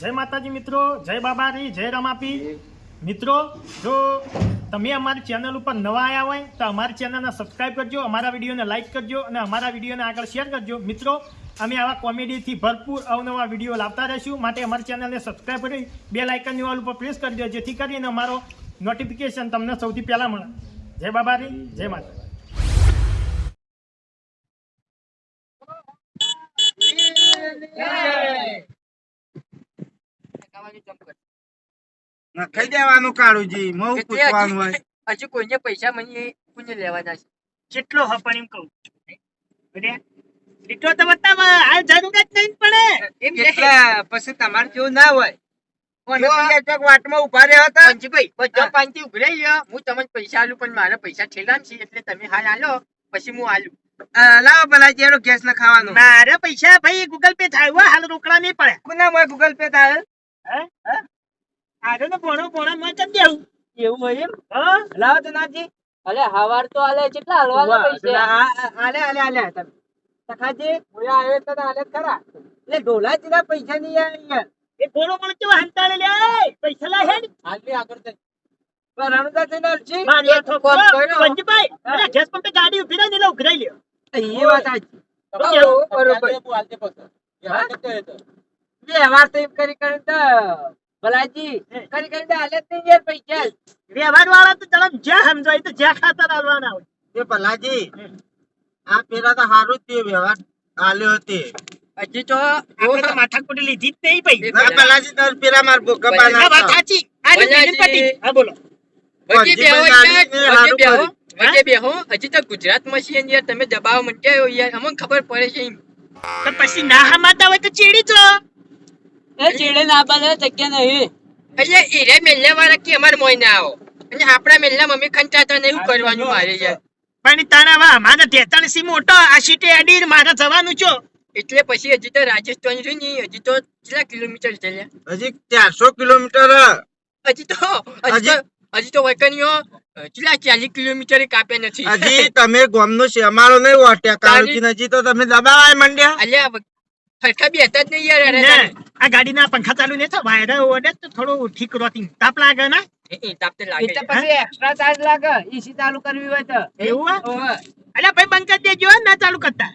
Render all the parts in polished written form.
જય માતાજી મિત્રો, જય બાબારી, જય રમાપી મિત્રો. જો તમે અમારી ચેનલ ઉપર નવા આવ્યા હોય તો અમારી ચેનલને સબસ્ક્રાઇબ કરજો, અમારા વિડીયોને લાઇક કરજો અને અમારા વિડીયોને આગળ શેર કરજો. મિત્રો અમે આવા કોમેડીથી ભરપૂર અવનવા વિડીયો લાવતા રહીશું, માટે અમારી ચેનલને સબસ્ક્રાઇબ કરી બેલ આઇકનની ઓલ ઉપર પ્રેસ કરજો, જેથી કરીને અમારો નોટિફિકેશન તમને સૌથી પહેલા મળે. જય બાબારી, જય માતા. ખાઈ દેવાનું કાળુજી મઉ પૂછવાનું હોય. હજુ કોઈને પૈસા મને કોઈને લેવાના છે. કેટલો હ પણ એમ કહું લીટો તો બતાવ, આ જરૂર જ નહીં પડે. એટલે પછી તમારે જેવું ના હોય. કોને કોઈ ચોક વાટમાં ઉભા રહ્યા હતા પંચભાઈ બધો પાંચથી ઉભરાઈ ગયો. હું તમને પૈસા આલું પણ મારા પૈસા ઠેલામ છે, એટલે તમે હાલ આલો પછી હું આલું. લાવો પેલા જેનો ગેસ ના ખાવાનો. મારા પૈસા ભાઈ ગૂગલ પે થાય હો, હાલ રોકડા નહીં પડે. કોના માં ગૂગલ પે થાય? આગળ પોણો માં ચમ દેવું એવું હોય એમ? હા લાવો તો નાજી. અલે હવાર તો આલે કેટલા હલવાના પૈસા? આલે આલે આલે તમે તખાજી મોયા આવે તો આલે ખરા. એટલે ઢોલાજી ના પૈસા નહીં આવે. એ પોણો કેવા હંતાળે લે પૈસા લા હેડ હાલની આગળ તે રણુદા થઈને અરજી મારી આ થોકો કોમ કર્યો. પંજભાઈ અરે ગેસ પંપે ગાડી ઉભી રહી ને એટલે ઉઘરાઈ લ્યો. એ વાત સાચી. બરોબર. વ્યવહાર તો એમ કરી કરી તો ભલાજી કરી કરી તો હાલે જ નહીં યાર પૈસા. વ્યવહાર વાળા તો તળમ જ્યાં સમજાય તો જ્યાં ખાતર આલવાના હોય. એ ભલાજી આ પેલા તો સારું જ વ્યવહાર આલ્યો હતી. હજી તો આપણે તો માથાકૂટી લીધી જ નહીં ભાઈ. ના ભલાજી તો પેલા માર ભૂકા આ વાત પાના સાચી. આ જે પેલી પટી. હા બોલો. વચ્ચે બેહો ગાડીને યાર, હારું વચ્ચે બેહો, કર્યું. વચ્ચે બેહો. હજી તો ગુજરાતમાં છીએ ને યાર, તમે દબાવ મંડ્યા હો યાર, અમને ખબર પડે છે એમ. તો પછી ના હમાતા હોય તો ચીડી છો. એ ચીડે ના પાડે જગ્યા નહીં. એટલે ઈરે મેલ્લા વાળા કે અમાર મોય ના આવો, અને આપણા મેલ્લા મમ્મી ખંચાતા ને એવું કરવાનું મારે યાર. પણ તારા વા મારા તેતાણ સી મોટો આ સીટે અડીર મારે જવાનું છો. એટલે પછી હજી તો રાજસ્થાન રહ્યું ને, હજી તો કેટલા કિલોમીટર છે લ્યા? હજી 400 કિલોમીટર. હજી તો વતનીઓ કેટલા 40 કિલોમીટર કાપ્યા નથી. હજી તમે ગામનો શેમાળો નહીં ઓટ્યા કાળુજી નજી તો તમે દબાવાય મંડ્યા. અલ્યા ફરખા બી હતા જ નહીં યાર. અરે ને આ ગાડીના પંખા ચાલુ ને તો વાયરા ઓડે તો થોડું ઠીક રોતી તાપ લાગે ના. એ તાપ તો લાગે છે. પછી એક્સ્ટ્રા ચાર્જ લાગે એસી ચાલુ કરવી હોય તો. એવું અલ્યા ભાઈ બંધ કરી દેજો ના ચાલુ કરતા.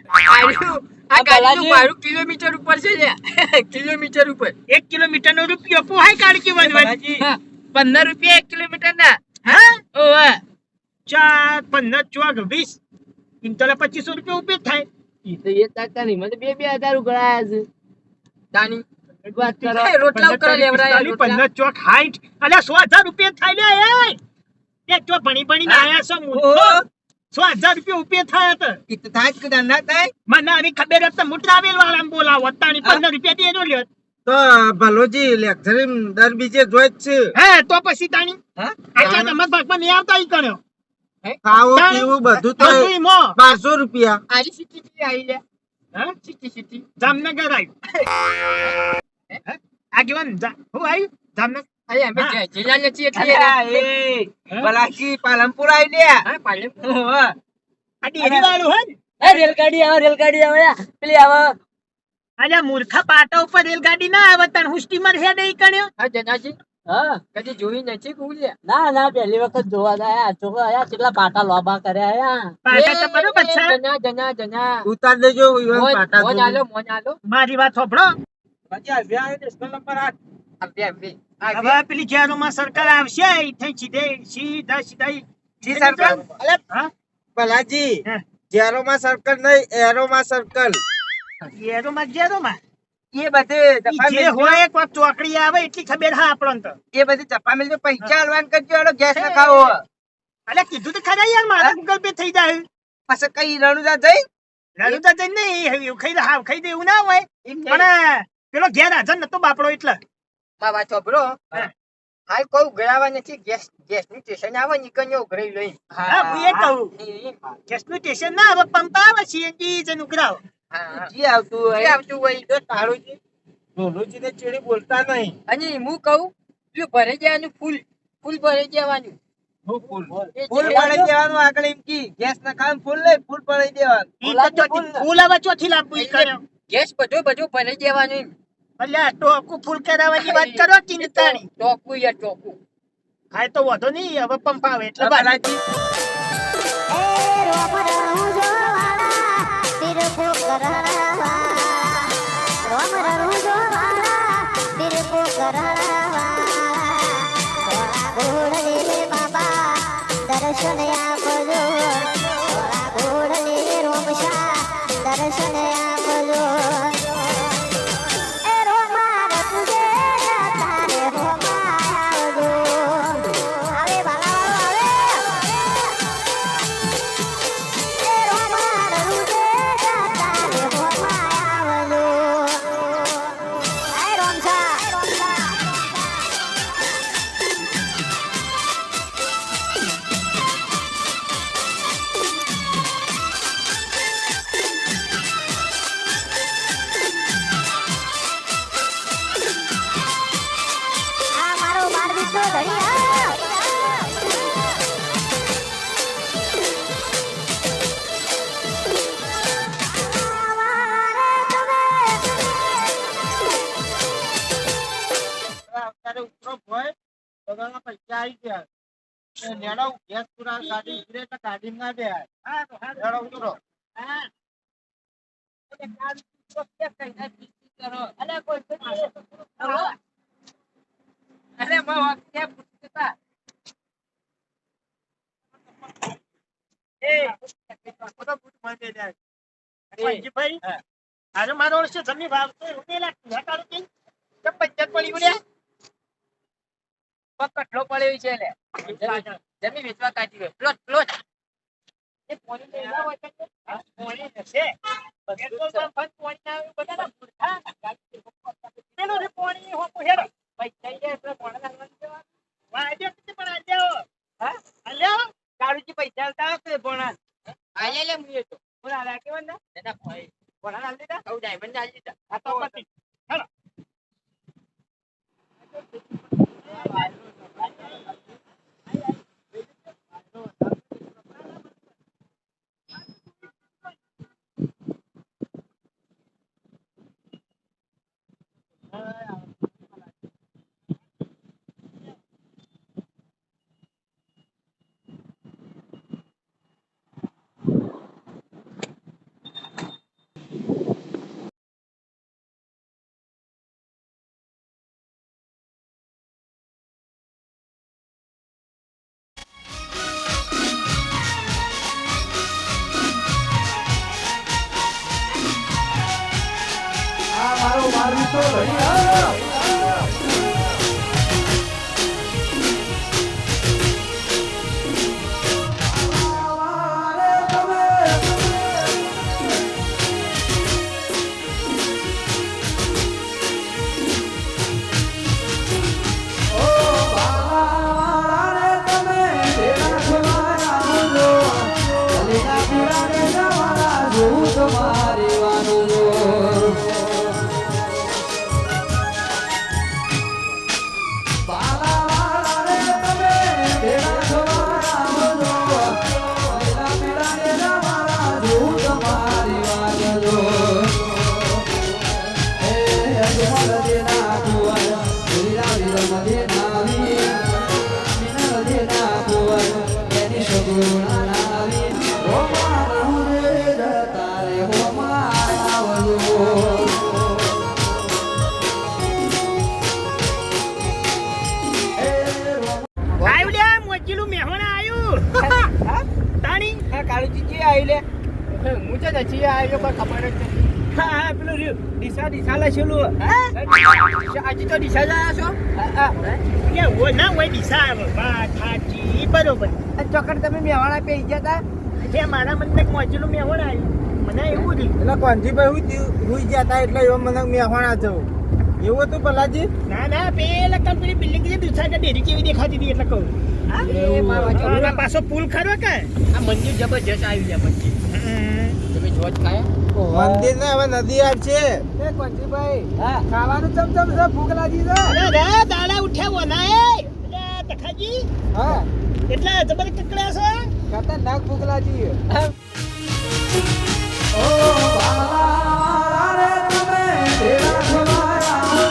આ ગાડીનું ભાડું કિલોમીટર ઉપર છે લ્યા. કિલોમીટર ઉપર 1 કિલોમીટર નો રૂપિયો પોહાય કાઢકી વનવાજી. 15 રૂપિયા 1 કિલોમીટર ના. હા ઓવે 4 15 4 20 ઇન્ટલે 2500 રૂપિયા ઉપે થાય. ઈ તો એ તાકા નહીં, મને 2000 ઉઘરાયા છે. તાની વાત કરો. રોટલા ઉકરા લેવરાયા. 15 ચોક 60 અલ્યા 100,000 રૂપિયા થાય લે. એ તો ભણી ભણી ને આયા છો મૂર્ખો. 100,000 રૂપિયા ઉપે થાય તો ઈ તો થાય જ કે ના થાય. મને આવી ખબર હતી મુટ્રાવેલ વાળા બોલાવો તાણી 15 રૂપિયા દેજો લ્યો. તો ભલોજી લેક્ચરિંગ દર બીજે જોઈ જ છે. હે તો પછી તાણી આટલા તમાર ભાગમાં નહીં આવતા ઈ કણ્યો. ખાવું પીવું બધું તો બધુંય મો. 1200 રૂપિયા. આરી સિટી થી આવી લે. હા સિટી જામનગર આવ્યું. આગેવાન હું આવ્યું જામનગર. અરે અમે હા. જિલ્લા નથી એટલે ભલાજી પાલનપુર આવી લે. હા પાલે. આ ડેરી વાળું હે ને? એ રેલગાડી આવે પેલી આવે. અલ્યા મૂર્ખા પાટા ઉપર રેલગાડી ના આવે તને હું સ્ટીમર હેડ ઈ કણ્યો. હા જનાજી. હા કદી જોઈ નથી કુલ્યા. ના પહેલી વખત જોવા ગયા. છોકરા આયા કેટલા પાટા લોબા કર્યા આયા. પાટા તો બરોબર છે. જના ઉતાર દેજો ઈવન પાટા મોન જોજો. આલો. મારી વાત સાંભળો. પછી આવ્યા આવે નેશનલ નંબર 8. હવે પેલી જેરોમાં સરકાર આવશે ઈથી સીધા જી સર્કલ. અલે હા ભલાજી હા. જેરોમાં સર્કલ નહીં એરોમાં સર્કલ. જેરોમાં એ બધે ઈ જે હોય એક વાર ચોકડી આવે એટલી ખબર હા આપણને તો. એ બધી ચપ્પા મિલ પૈસા આલવાન કરજો એનો ગેસ ન ખાવો. અલ્યા કીધું તો ખરા યાર મારા ગૂગલ પે થઈ જાય. પછી કઈ રણુજા જઈ રણુદા જઈને નહીં એવું ખાઈ દે એવું ના હોય. પણ પેલો ઘેર હાજર નતો બાપડો એટલે. માં વાત સાંભળો. હા. હાલ કોઈ ઉઘરાવા નથી. ગેસ નું સ્ટેશન આવે ને કન્યો ઉઘરાઈ લઈ. હા હું એ કહું ગેસનું સ્ટેશન ના આવે પંપ આવે સીએનજી જન ઉઘરાવ. જી આવતું હોય આવતું હોય તો તાળુજી ઢોલુજીને ચીડી બોલતા નહીં. અને હું કહું પેલું ભરે જવાનું ફૂલ ભરે જવાનું. ફૂલ પડી દેવાનું આગળ એમ કી ગેસ ના ખાવાનું ફૂલ નહીં ફૂલ પડી દેવાનું. ઈ તો ચોથી ફૂલ આવે ચોથી લાવવું ઈ કર્યો. ગેસ બધું ભરે જવાનું એમ. અલ્યા ટોકું ફૂલ કરાવવાની વાત કરો ચિંતાની. ચોખ્ખું યાર ચોખ્ખું. હા તો વાંધો નહીં, હવે પંપ આવે એટલે વાત. ભલાજી દર્શન આપજો ઘોડલે રોમશા દર્શન આપજો એ રોમા રતુજે તારે રોમા આવજો આવે બાલાવાળો આવે એ રોમા રતુજે તારે રોમા આવજો આય રોમશા આ મારો બાળવીટનો ધણી અત્યારે ઉપરો ભોય બગાડવા પૈસા આવી ગયા એ નેડો ગેસ પૂરા ગાડી ઉતરે એટલે ગાડી ના દે હા તો હા નેડો ઉતરો હા. એટલે કાલ તો ક્યાં કઈ ના ચીચી કરો. અલે કોઈ તો હવે. અરે માં ક્યાં પૂછતા. એ બધા ફૂટ માંગે જાય. પંજીભાઈ, આજે મારો વર્ષે જમીન વાવતો એવું નહીં લાગતું. હા તારું કેમ? કેમ પંચાયત પડી બોલ્યા? કટલો પડ્યો છે લે. જમીન વેચવા કાઢી ગયો. Plot plot. એ પોણી લઈ જાવ હોય તો હા, પોણી હશે. પેટ્રોલ પંપ પર પોણી ના આવે બધાના મૂર્ખા. પેલું રે પોણી હોપું હેડો. પૈસા લઈ જાય એટલે પોણા લાગવાનું જવાનું. વાહ, આજે કેટલી પણ આજે આવો. હા? અલ્યા, કાળુજી પૈસા આલતા હશે પોણા. આલે લે મુએ તો. પોણા લાગે વંદા. એના ભાઈ. પોણા લાલ દીધા. કઉ ડાયમંડ આલી દીધા. આ તો પતી. હેડો. આવ્યા મોચીલું મહેમાન આવ્યું. તાણી કાળુજી જે આવી લે. હું છે ને છીએ આવ્યો કોઈ ખબર જ નથી. હા હા પેલું રહ્યું. ડીસા લખેલું. આજે તો ડીસા જ આવ્યા છો. કે હોય ના હોય ડીસા આવે. વાત સાચી બરોબર. ચોકડ તમે મેવાડા પે ગયા હતા. જે મારા મને મોચીલું મહેમાન આવ્યું. મને એવું થયું. એટલે કોંજીભાઈ હુઈ ગયા હતા એટલે એવો મને મેવાણા થયું એવું હતું ભલાજી. ના ના પેલા કંપની બિલ્ડિંગ જે દુસરા ડેરી કેવી દેખાતી હતી એટલે કહું. આના પાછો પુલ ખરો કે આ મંદિર જબરજસ્ત આવી ગયા મંદિર. તમે જોત ખાયા મંદિર ને હવે નદી આવશે. એ કોંજીભાઈ ખાવાનું ચમચમ છે ભૂખ લાગી છે. અરે રે દાડા ઉઠ્યા વના એ એટલે તખાજી હા એટલા જબર કકડ્યા છે. ખતરનાક ભૂખ લાગી. ઓ બાલા રે તમે તેરા ખવાયા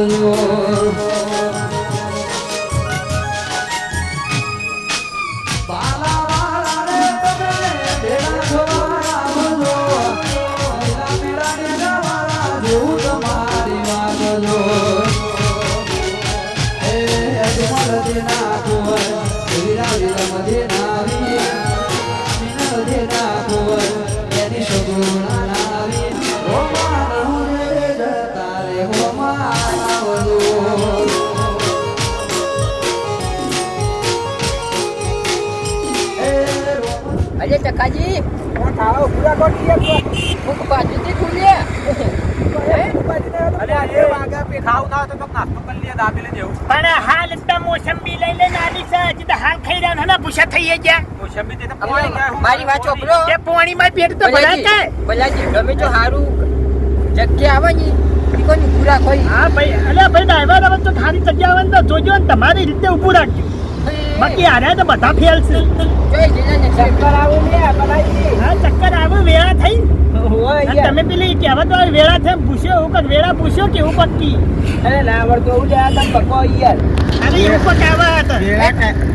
આવજો બાલા વાળા રે તમે ભેગા થવા આવજો પહેલા મેળાની જવાળા જેવું તમારી વાગજો એ અજમલ દેના કુંવર વીરા વીરા મધેનાવી મીના દેના કુંવર એની સગુણા નાવી રોમા રહુરે જતા રે હોમા આવજો અરે ચકાજી ખાવા પૂરા કરી દે હું બાજુથી ખુલ્યા અરે એ વાગા પે ખાવ ખાવ તો નાસ્તો કરી લે દાબી લે જેવું પણ હાલ તો મોસંબી લઈ લે નાની છે હજી તો હાલ ખાઈ રહ્યા ને ભૂસા થઈ ગયા મોસંબી તે તો પાણી કાય મારી વાત ચોપડો તે પાણીમાં પેટ તો ભરાય કાય ભલાજી ગમે તો સારું જગ્યા આવે ને ઈ કોની પૂરા ખોઈ હા ભાઈ અલ્યા ભાઈ ડ્રાઈવર હવે તો ખાલી જગ્યા આવે ને તો જોજો ને તમારી રીતે ઊભું રાખજો બાકી આને તો બધા ફેલ છે જોઈ જઈને ચક્કર આવું લે બનાવી હા ચક્કર આવે વેળા થઈ અને તમે પેલી કહેવત વાળી વેળા થઈ પૂછ્યો એવું કર વેળા પૂછ્યો કે એવું પક્કી અરે ના આવડતો હું લે આ તમ બકો યાર અરે એવું પકાવત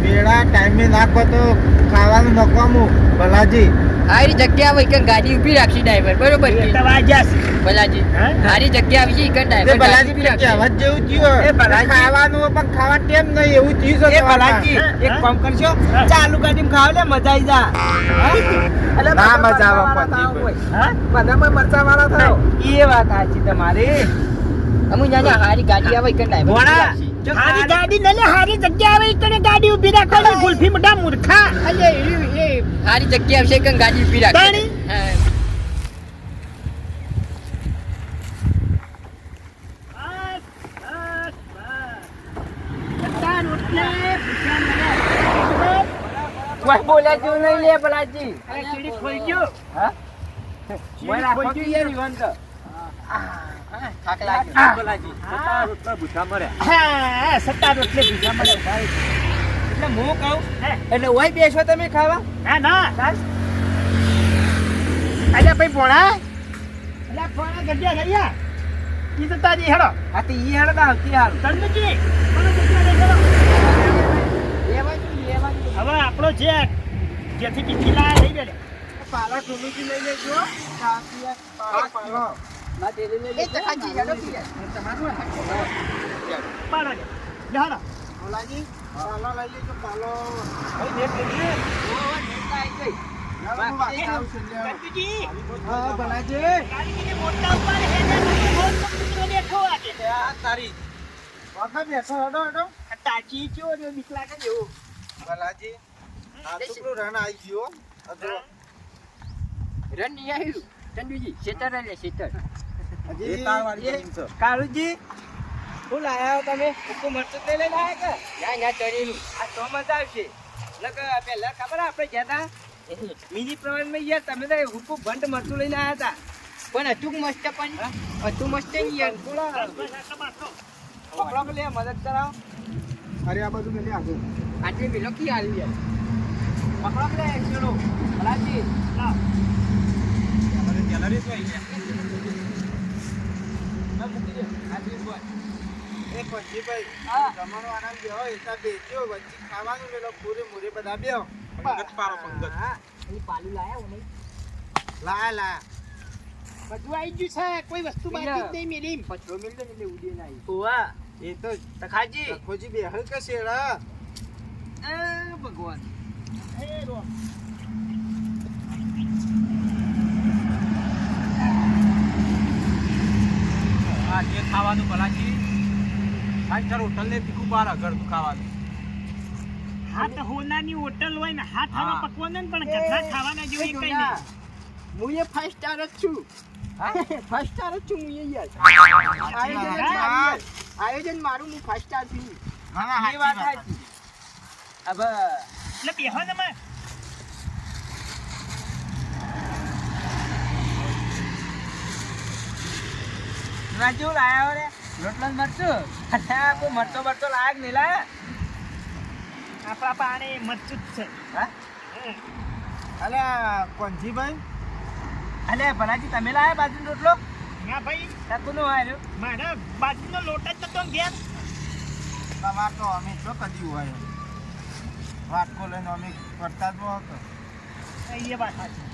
વેળા ટાઈમે નાખો તો ખાવાનું નકવાનું ભલાજી આરી જગ્યા આવે કે ગાડી ઊભી રાખી ડ્રાઈવર બરોબર કે તો વાગ્યા છે ભલાજી હા? આરી જગ્યા આવી છે કે એ ડ્રાઈવર ભલાજી ઊભી રાખી કહેવત જેવું થયું એ ભલાજી. ખાવાનું પણ ખાવા ટેમ નહીં એવું થયું છે એ ભલાજી. એક કામ કરશો હા. ચાલુ ગાડીમાં ખાવ લે મજા આવી જા ના મજા આવે હા બધામાં મરચા વાળા થાવ એ વાત સાચી તમારી અમુ જાને હારી ગાડી આવે કે ડ્રાઈવર ઊભી ભોળા. રાખી. હારી ગાડી ને લે હારી જગ્યા આવે ઈકને ગાડી ઊભી રાખવાની ગુલ્ફી મોટા મૂર્ખા અલે એ હારી જગ્યા આવશે કે ગાડી ઊભી રાખી તાણી? હા. કોઈ બોલ્યા જેવું નહીં લે ભલાજી ચીડી ખોઈ ગયો હા ચીડી ખોઈ ગયો યાર. થાક લાગ્યો ભલાજી હા. રોટલા ભૂસા મળે હા સત્તા રોટલે ભીજા મળે ભાઈ એટલે હું કહું હે એટલે ઓય બેસો તમે ખાવા ના ના અલ્યા ભાઈ પોણા અલ્યા પોણા જગ્યા રહ્યા ઈ તો તાજી હેડો આ તો ઈ હેડ આવતી હાલ તંદજી પોણા જગ્યા લઈ હેડો હવે આપણો જે જેથી પીછી લાયા લઈ લે પાલા ટુમીથી લઈ લેજો પાલો એ ચકાજી હેડો પીએ પાડો લે હેડો ઓલાજી પાલો લઈ લેજો પાલો તંદજી હા ભલાજી ગાડી મોટા ઉપર હેડે બોલ પકડીને બેઠો આજે તારી વખત બેસો હડો હડો તાજી કયો ને બીક લાગે જેવું ભલાજી આ છોકરો રણ આવી ગયો અધરો રન નહીં આવ્યું ચંદુજી શેતર લે શેતર એ તારવાળી જમીન છે કાળુજી શું લાયા હો તમે ઉકુ મરચું તે લઈને આયા કે ના ના ચડેલું આ તો મજા આવશે લગ પહેલા ખબર આપણે ગયા હતા મિની પ્રમાણમાં યાર તમે તો ઉકુ ભંડ મરચું લઈને આયા હતા પણ અચૂક મસ્ત પણ અચૂક મસ્ત નહીં યાર પકડો કે લે મદદ કરાવો અરે આ બધું મેં આગળ આટલી મિલો કી આવી યાર પકડો કે લે ચલો ભલાજી લાવ અમારે ગેલેરી તો આવી ગયા ના મૂકી દે આજી બોલ એ કોજીભાઈ તમારો આનંદ બેહો એતા બેજો વચ્ચે ખાવાનું મેલો પૂરે મૂરે બધા બેહો પંગત પારો પંગત હા એ પાલું લાયા નહીં લા બધું આવી ગયું છે કોઈ વસ્તુ બાકી જ નહીં મેલી પથરો મિલતો ને એટલે ઉડી ના આવી ઓવા એ તો તખાજી ખોજી બેહલ કે શેડા એ ભગવાન એ રો આ જે ખાવાનું ભલાજી આજ ચાલ હોટલ ને પીકું બાર ઘર ખાવાનું હાથ હોનાની હોટલ હોય ને હાથ હા. હાવા પકવાન પણ ઘરના ખાવાના જેવું કઈ નહીં હું એ ફાઈવ સ્ટાર જ છું ફાઈવ સ્ટાર જ છું હું એ યાર આયોજન મારું હું ફાઈવ સ્ટાર છું હા એ વાત સાચી હવે એટલે બેહો ને માં રાજુ લાયા રે રોટલો મરચું અલ્યા કોઈ મરચો બરચો લાયક નહીં લાયા આપણા પાણી મરચું જ છે હા અલ્યા કોંજીભાઈ અલ્યા ભલાજી તમે લાયા બાજુ રોટલો ના ભાઈ શકુનો આવ્યો મારા બાજુનો લોટ જ નતો ઘેર તમાર તો અમે છો કદી હોય વાટકો લઈને અમે કરતા જ હતો એ વાત સાચી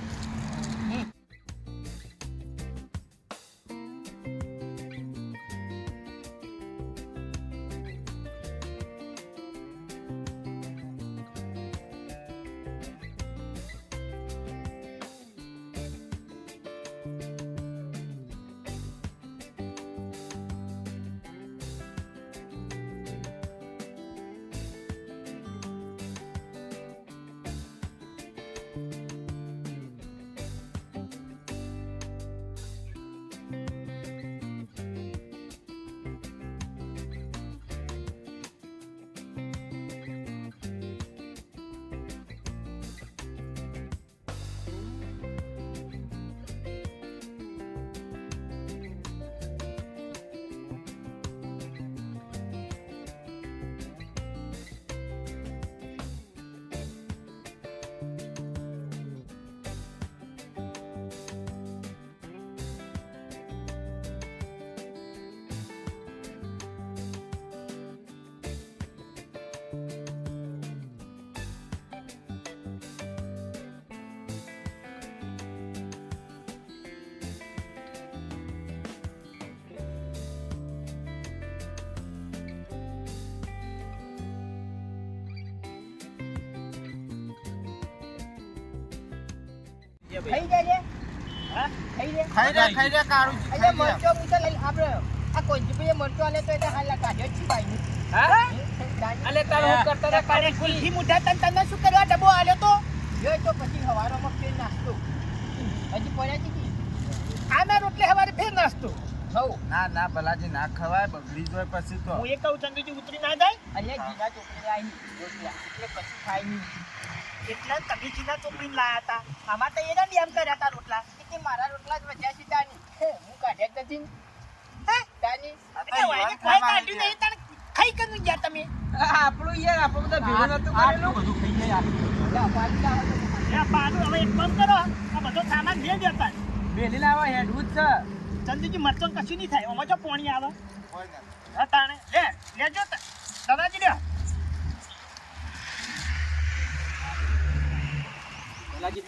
થઈ જાય હા થઈ જાય ખાઈ રે કાળું અલ્યા મરચો મૂકે લઈ આપણે આ કોંજીભાઈએ મરચો આલે તો એને હાલ કાઢ્યો જ છે ભાઈ હા અલે તાર હું કરતા હતા કાઢે કુલથી મુઠા તને શું કરવા ડબ્બો આલ્યો તો જોઈ તો પછી હવારોમાં ફેર નાસ્તો હજી પડ્યા છે આના રોટલે હવારે ફેર નાસ્તો હઉ ના ભલાજી ના ખવાય બગડી જાય પછી તો હું એ કહું ચંદુજી ઉતરી ના જાય અલ્યા જીના ચોકડી આવી રોટલા એટલે પછી ખાઈ નહીં એટલે તમે જીના ચોપડીને લાયા હતા આમાં તો એના નિયમ કર્યા હતા રોટલા કે મારા રોટલા જ વધ્યા છે તાની હું કાઢ્યા જ નથી હે તાની એટલે વાયને કોઈ કાઢ્યું નહીં તને ખાઈ કનું ગયા તમે આપણું યાર આપણું તો ભેળું નતું કરેલું બધું ખાઈ જાય એ પાડું હવે એક કામ કરો આ બધો સામાન દે દેતા બેલી લાવા હેડવું જ છે ચંદુજી મરચો કશું નહીં થાય ઓમાં જો પાણી આવે કોઈ ના તાણે લેજો દવાજી લ્યો દવાજી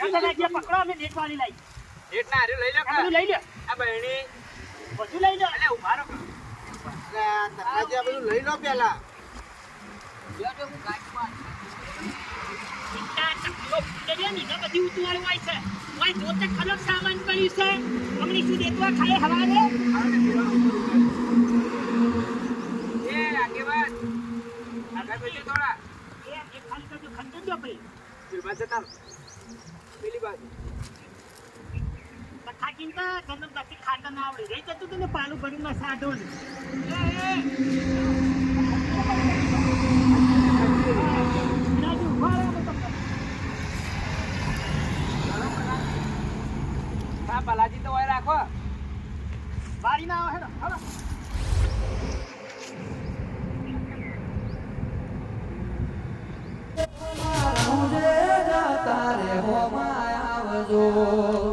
પકડો અમે નેટ વાળી લાવી રેટ ના હારે લઈ લે આ બધું લઈ લ્યો આ બહેણી બધું લઈ લ્યો અલે ઉભા રહો તકાજી આ બધું લઈ લો પેલા જો હું ગાડીમાં બધી ઉતવાળું હોય છે વાય જોતે ખરાબ સામાન પડ્યું છે અમની શું દેતવા ખાય હવારે એ આગેવાન આગળ બેસી થોડા એ ખાલી કરજો ખંડન જો ભાઈ દિલબાદ જતા પેલી બાજુ ખાકીને તો ગંદમ બાકી ખાતા ના આવડે રહી જતું તું ને પાલું ભરીને સાધો ને હા બાલાજી તો ઓય રાખો બારી ના આવે હેડો હાલો મુજે જાતા રે હો માયા આવજો